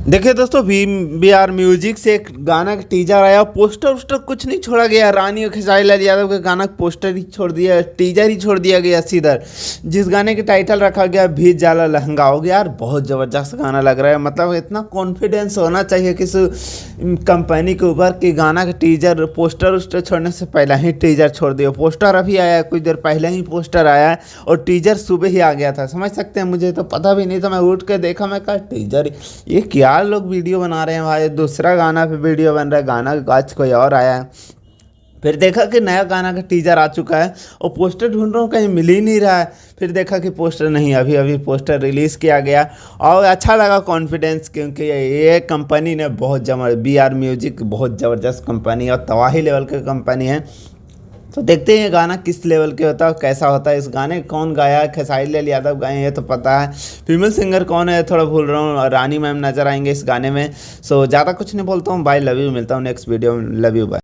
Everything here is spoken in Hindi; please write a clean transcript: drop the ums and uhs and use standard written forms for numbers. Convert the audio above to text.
देखिए दोस्तों, VBR म्यूजिक से एक गाना का टीजर आया। पोस्टर वोस्टर कुछ नहीं छोड़ा गया। रानी और खेसारी लाल यादव के गाना का पोस्टर ही छोड़ दिया, टीजर ही छोड़ दिया गया सीधर। जिस गाने के टाइटल रखा गया भीज जाला लहंगा, हो गया यार। बहुत ज़बरदस्त गाना लग रहा है। मतलब इतना कॉन्फिडेंस होना चाहिए किस कंपनी के ऊपर कि गाना का टीजर पोस्टर वोस्टर छोड़ने से पहले ही टीजर छोड़ दिया। पोस्टर अभी आया है, कुछ देर पहले ही पोस्टर आया है और टीजर सुबह ही आ गया था। समझ सकते हैं, मुझे तो पता भी नहीं था। मैं उठ के देखा, मैं कहा टीजर, ये क्या लोग वीडियो बना रहे हैं भाई। दूसरा गाना पे वीडियो बन रहा है, गाना आज कोई और आया है। फिर देखा कि नया गाना का टीजर आ चुका है और पोस्टर ढूंढ रहा हूँ, कहीं मिल ही नहीं रहा है। फिर देखा कि पोस्टर नहीं, अभी अभी पोस्टर रिलीज़ किया गया और अच्छा लगा कॉन्फिडेंस, क्योंकि ये कंपनी ने बहुत BR म्यूजिक बहुत ज़बरदस्त कंपनी और तबाही लेवल की कंपनी है। तो देखते हैं ये गाना किस लेवल के होता है, कैसा होता है। इस गाने कौन गाया है? खेसारी लाल यादव गाए हैं, ये तो पता है। फीमेल सिंगर कौन है थोड़ा भूल रहा हूँ। रानी मैम नज़र आएंगे इस गाने में। सो ज़्यादा कुछ नहीं बोलता हूँ। Bye, love you. मिलता हूँ नेक्स्ट वीडियो में। Love you, bye.